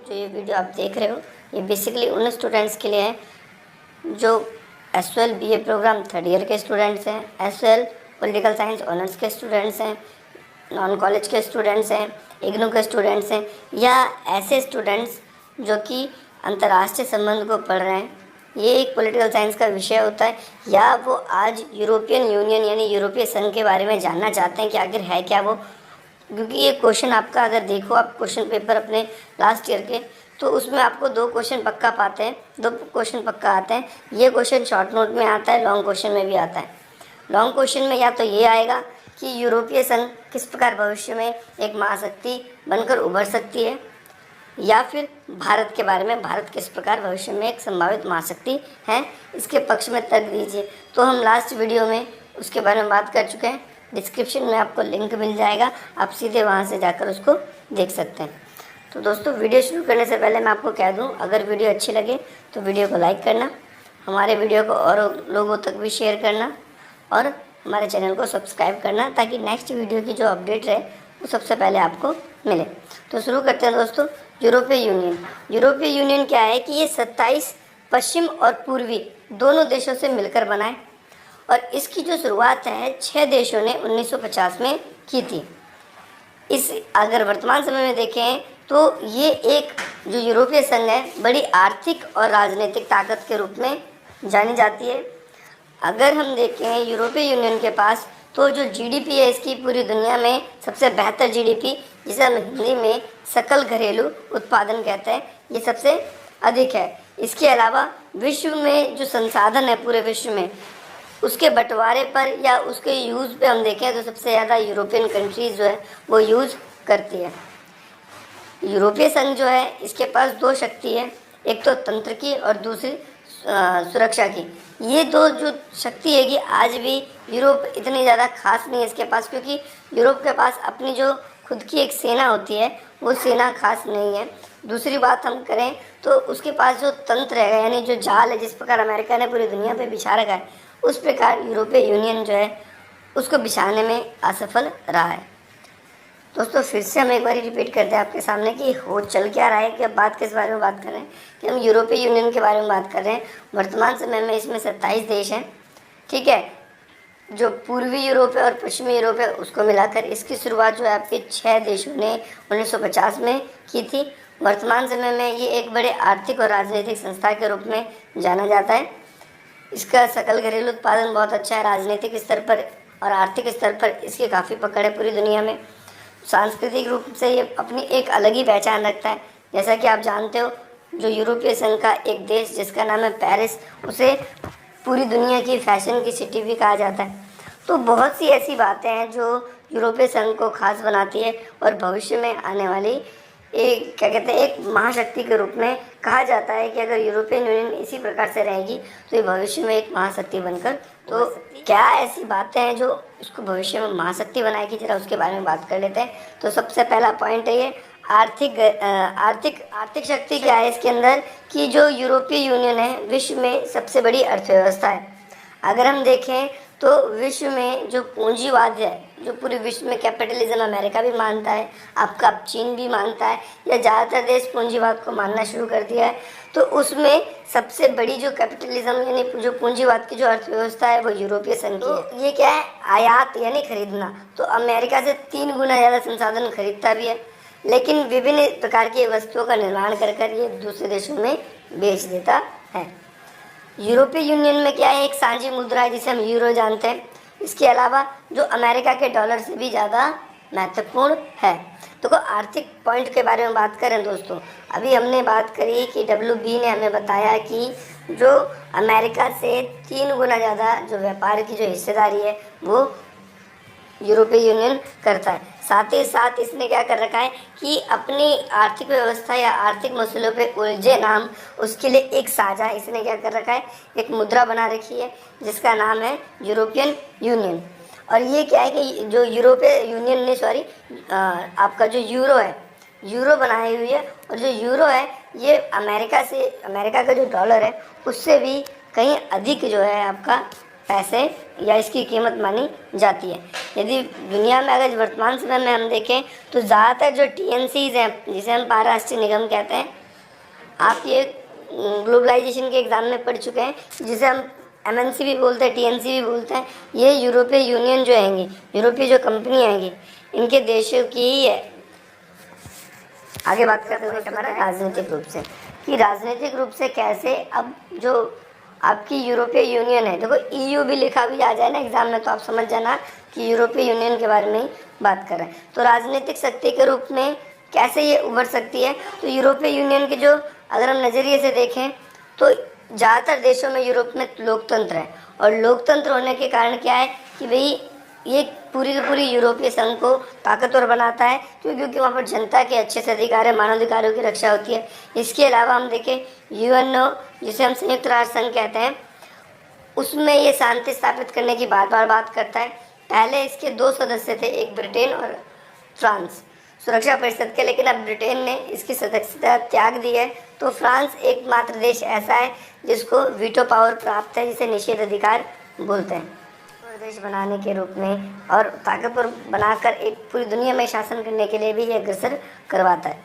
जो ये वीडियो आप देख रहे हो ये बेसिकली उन स्टूडेंट्स के लिए है जो SL BA program third year के स्टूडेंट्स हैं, एसएल पॉलिटिकल साइंस ऑनर्स के स्टूडेंट्स हैं, नॉन कॉलेज के स्टूडेंट्स हैं, इग्नू के स्टूडेंट्स हैं, या ऐसे स्टूडेंट्स जो कि अंतर्राष्ट्रीय संबंध को पढ़ रहे हैं। ये एक पॉलिटिकल साइंस का विषय होता है, या वो आज यूरोपियन यूनियन यानी यूरोपीय संघ के बारे में जानना चाहते हैं कि आखिर है क्या वो। क्योंकि ये क्वेश्चन आपका अगर देखो आप क्वेश्चन पेपर अपने लास्ट ईयर के, तो उसमें आपको 2 क्वेश्चन पक्का पाते हैं, 2 क्वेश्चन पक्का आते हैं। ये क्वेश्चन शॉर्ट नोट में आता है, लॉन्ग क्वेश्चन में भी आता है। लॉन्ग क्वेश्चन में या तो ये आएगा कि यूरोपीय संघ किस प्रकार भविष्य में एक महाशक्ति बनकर उभर सकती है, या फिर भारत के बारे में, भारत किस प्रकार भविष्य में एक संभावित महाशक्ति है, इसके पक्ष में तर्क दीजिए। तो हम लास्ट वीडियो में उसके बारे में बात कर चुके हैं। डिस्क्रिप्शन में आपको लिंक मिल जाएगा, आप सीधे वहां से जाकर उसको देख सकते हैं। तो दोस्तों, वीडियो शुरू करने से पहले मैं आपको कह दूं, अगर वीडियो अच्छी लगे तो वीडियो को लाइक करना, हमारे वीडियो को और लोगों तक भी शेयर करना, और हमारे चैनल को सब्सक्राइब करना, ताकि नेक्स्ट वीडियो की जो अपडेट है वो सबसे पहले आपको मिले। तो शुरू करते हैं दोस्तों। यूरोपीय यूनियन, यूरोपीय यूनियन क्या है कि ये 27 पश्चिम और पूर्वी दोनों देशों से मिलकर बना है, और इसकी जो शुरुआत है 6 देशों ने 1950 में की थी। इस अगर वर्तमान समय में देखें तो ये एक जो यूरोपीय संघ है बड़ी आर्थिक और राजनीतिक ताकत के रूप में जानी जाती है। अगर हम देखें यूरोपीय यूनियन के पास तो जो जीडीपी है इसकी पूरी दुनिया में सबसे बेहतर जीडीपी, जिसे हम हिंदी में सकल घरेलू उत्पादन कहते हैं, ये सबसे अधिक है। इसके अलावा विश्व में जो संसाधन है पूरे विश्व में, उसके बंटवारे पर या उसके यूज़ पे हम देखें तो सबसे ज़्यादा यूरोपियन कंट्रीज़ जो है वो यूज़ करती है। यूरोपीय संघ जो है इसके पास 2 शक्ति है, एक तो तंत्र की और दूसरी सुरक्षा की। ये 2 जो शक्ति है कि आज भी यूरोप इतनी ज़्यादा खास नहीं है इसके पास, क्योंकि यूरोप के पास अपनी जो खुद की एक सेना होती है वो सेना खास नहीं है। दूसरी बात हम करें तो उसके पास जो तंत्र है यानी जो जाल है, जिस प्रकार अमेरिका ने पूरी दुनिया पे बिछा रखा है, उस प्रकार यूरोपीय यूनियन जो है उसको बिछाने में असफल रहा है। दोस्तों, फिर से हम एक बार रिपीट करते हैं आपके सामने कि हो चल क्या रहा है, कि अब बात किस बारे में बात कर रहे हैं, कि हम यूरोपीय यूनियन के बारे में बात कर रहे हैं। वर्तमान समय में इसमें 27 देश हैं, ठीक है। जो पूर्वी यूरोप है और पश्चिमी यूरोप है उसको मिलाकर इसकी शुरुआत जो है आपके 6 देशों ने 1950 में की थी। वर्तमान समय में ये एक बड़े आर्थिक और राजनीतिक संस्था के रूप में जाना जाता है। इसका सकल घरेलू उत्पादन बहुत अच्छा है, राजनीतिक स्तर पर और आर्थिक स्तर पर इसकी काफ़ी पकड़ है पूरी दुनिया में। सांस्कृतिक रूप से ये अपनी एक अलग ही पहचान रखता है। जैसा कि आप जानते हो, जो यूरोपीय संघ का एक देश जिसका नाम है पेरिस, उसे पूरी दुनिया की फैशन की सिटी भी कहा जाता है। तो बहुत सी ऐसी बातें हैं जो यूरोपीय संघ को खास बनाती है, और भविष्य में आने वाली एक क्या कहते हैं एक महाशक्ति के रूप में कहा जाता है कि अगर यूरोपियन यूनियन इसी प्रकार से रहेगी तो ये भविष्य में एक महाशक्ति बनकर, तो क्या ऐसी बातें हैं जो इसको भविष्य में महाशक्ति बनाएगी, जरा उसके बारे में बात कर लेते हैं। तो सबसे पहला पॉइंट है ये आर्थिक शक्ति क्या है इसके अंदर, कि जो यूरोपीय यूनियन है विश्व में सबसे बड़ी अर्थव्यवस्था है। अगर हम देखें तो विश्व में जो पूंजीवाद है, जो पूरे विश्व में कैपिटलिज्म अमेरिका भी मानता है, आपका चीन भी मानता है, या ज़्यादातर देश पूंजीवाद को मानना शुरू कर दिया है, तो उसमें सबसे बड़ी जो कैपिटलिज्म यानी जो पूंजीवाद की जो अर्थव्यवस्था है वो यूरोपीय संघ की है। ये क्या है, आयात यानी खरीदना। तो अमेरिका से 3 गुना ज़्यादा संसाधन खरीदता भी है, लेकिन विभिन्न प्रकार की वस्तुओं का निर्माण कर कर ये दूसरे देशों में बेच देता है। यूरोपीय यूनियन में क्या है, एक साझी मुद्रा है जिसे हम यूरो जानते हैं। इसके अलावा जो अमेरिका के डॉलर से भी ज़्यादा महत्वपूर्ण है। तो आर्थिक पॉइंट के बारे में बात करें दोस्तों, अभी हमने बात करी कि WB ने हमें बताया कि जो अमेरिका से 3 गुना ज़्यादा जो व्यापार की जो हिस्सेदारी है वो यूरोपीय यूनियन करता है। साथ ही साथ इसने क्या कर रखा है कि अपनी आर्थिक व्यवस्था या आर्थिक मसलों पे उलझे नाम उसके लिए एक साझा इसने क्या कर रखा है, एक मुद्रा बना रखी है जिसका नाम है यूरोपियन यूनियन। और ये क्या है कि जो यूरोपीय यूनियन ने आपका जो यूरो है, यूरो बनाई हुई है, और जो यूरो है ये अमेरिका का जो डॉलर है उससे भी कहीं अधिक जो है आपका पैसे या इसकी कीमत मानी जाती है। यदि दुनिया में अगर वर्तमान समय में हम देखें तो ज़्यादातर जो टीएनसीज हैं, जिसे हम पारराष्ट्रीय निगम कहते हैं, आप ये ग्लोबलाइजेशन के एग्ज़ाम में पढ़ चुके हैं, जिसे हम एमएनसी भी बोलते हैं, टीएनसी भी बोलते हैं। ये यूरोपीय यूनियन जो आएंगी, यूरोपीय जो कंपनी आएंगी, इनके देशों की ही है। आगे बात करते हैं हमारा राजनीतिक रूप से, कि राजनीतिक रूप से कैसे अब जो आपकी यूरोपीय यूनियन है, देखो ईयू भी लिखा भी आ जाए ना एग्जाम में तो आप समझ जाना कि यूरोपीय यूनियन के बारे में ही बात कर रहे हैं। तो राजनीतिक शक्ति के रूप में कैसे ये उभर सकती है, तो यूरोपीय यूनियन के जो अगर हम नज़रिए से देखें तो ज़्यादातर देशों में यूरोप में लोकतंत्र है, और लोकतंत्र होने के कारण क्या है कि भाई ये पूरी की पूरी यूरोपीय संघ को ताकतवर बनाता है, क्योंकि वहाँ पर जनता के अच्छे से अधिकार है, मानवाधिकारों की रक्षा होती है। इसके अलावा हम देखें यूएनओ, जिसे हम संयुक्त राष्ट्र संघ कहते हैं, उसमें ये शांति स्थापित करने की बार बार बात करता है। पहले इसके 2 सदस्य थे, एक ब्रिटेन और फ्रांस सुरक्षा परिषद के, लेकिन अब ब्रिटेन ने इसकी सदस्यता त्याग दी है। तो फ्रांस एकमात्र देश ऐसा है जिसको वीटो पावर प्राप्त है, जिसे निषेध अधिकार बोलते हैं। देश बनाने के रूप में और ताकतवर बनाकर एक पूरी दुनिया में शासन करने के लिए भी ये अग्रसर करवाता है।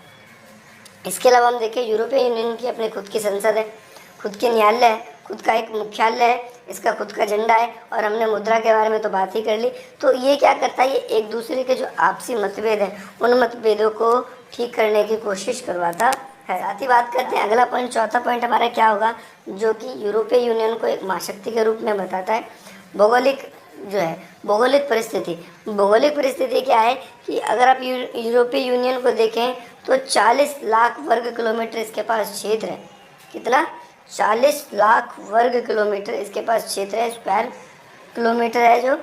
इसके अलावा हम देखें यूरोपीय यूनियन की अपनी खुद की संसद है, खुद के न्यायालय है, खुद का एक मुख्यालय है, इसका खुद का झंडा है, और हमने मुद्रा के बारे में तो बात ही कर ली। तो ये क्या करता है, ये एक दूसरे के जो आपसी मतभेद हैं उन मतभेदों को ठीक करने की कोशिश करवाता है। साथ ही बात करते हैं अगला पॉइंट, चौथा पॉइंट हमारा क्या होगा, जो कि यूरोपीय यूनियन को एक महाशक्ति के रूप में बताता है। भौगोलिक जो है, भौगोलिक परिस्थिति क्या है कि अगर आप यूरोपीय यूनियन को देखें तो 40 लाख वर्ग किलोमीटर इसके पास क्षेत्र है। कितना? 40 लाख वर्ग किलोमीटर इसके पास क्षेत्र है, स्क्वायर किलोमीटर है,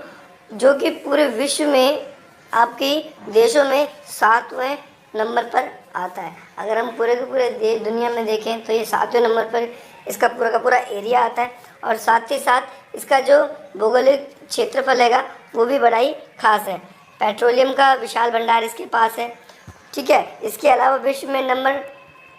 जो कि पूरे विश्व में आपके देशों में 7वें नंबर पर आता है। अगर हम पूरे के पूरे दुनिया में देखें तो ये 7वें नंबर पर इसका पूरा का पूरा एरिया आता है, और साथ ही साथ इसका जो भौगोलिक क्षेत्रफल है वो भी बड़ा ही खास है। पेट्रोलियम का विशाल भंडार इसके पास है, ठीक है। इसके अलावा विश्व में नंबर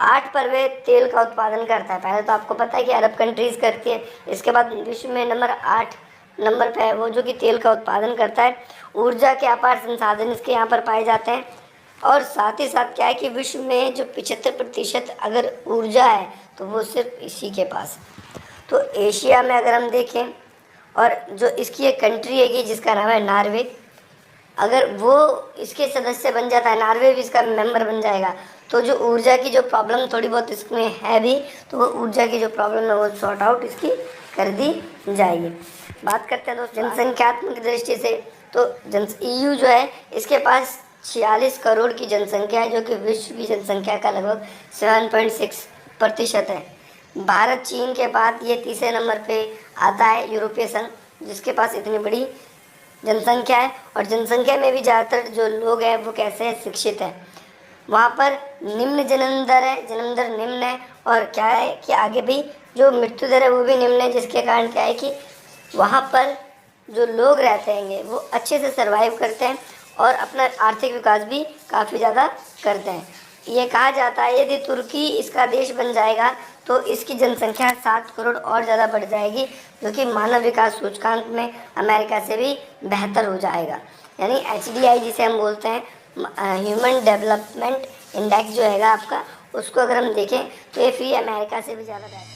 8 पर वे तेल का उत्पादन करता है। पहले तो आपको पता है कि अरब कंट्रीज़ करती है, इसके बाद विश्व में नंबर 8 नंबर पे है वो जो कि तेल का उत्पादन करता है। ऊर्जा के अपार संसाधन इसके यहाँ पर पाए जाते हैं, और साथ ही साथ क्या है कि विश्व में जो 75% अगर ऊर्जा है तो वो सिर्फ इसी के पास है। तो एशिया में अगर हम देखें, और जो इसकी एक कंट्री है जिसका नाम है नॉर्वे, अगर वो इसके सदस्य बन जाता है, नॉर्वे भी इसका मेंबर बन जाएगा, तो जो ऊर्जा की जो प्रॉब्लम थोड़ी बहुत इसमें है भी, तो वो ऊर्जा की जो प्रॉब्लम है वो सॉर्ट आउट इसकी कर दी जाएगी। बात करते हैं दोस्तों जनसंख्यात्मक दृष्टि से, तो EU जो है इसके पास 46 करोड़ की जनसंख्या है, जो कि विश्व की जनसंख्या का लगभग 7.6% है। भारत चीन के बाद ये तीसरे नंबर पे आता है यूरोपीय संघ, जिसके पास इतनी बड़ी जनसंख्या है, और जनसंख्या में भी ज़्यादातर जो लोग हैं वो कैसे हैं, शिक्षित हैं। वहाँ पर निम्न जन्म दर है, जन्म दर निम्न है, और क्या है कि आगे भी जो मृत्यु दर है वो भी निम्न है, जिसके कारण क्या है कि वहाँ पर जो लोग रहते हैं वो अच्छे से सर्वाइव करते हैं और अपना आर्थिक विकास भी काफ़ी ज़्यादा करते हैं। ये कहा जाता है यदि तुर्की इसका देश बन जाएगा तो इसकी जनसंख्या 7 करोड़ और ज़्यादा बढ़ जाएगी, जो कि मानव विकास सूचकांक में अमेरिका से भी बेहतर हो जाएगा। यानी HDI जिसे हम बोलते हैं, ह्यूमन डेवलपमेंट इंडेक्स जो हैगा आपका, उसको अगर हम देखें तो ये फ्री अमेरिका से भी ज़्यादा बेहतर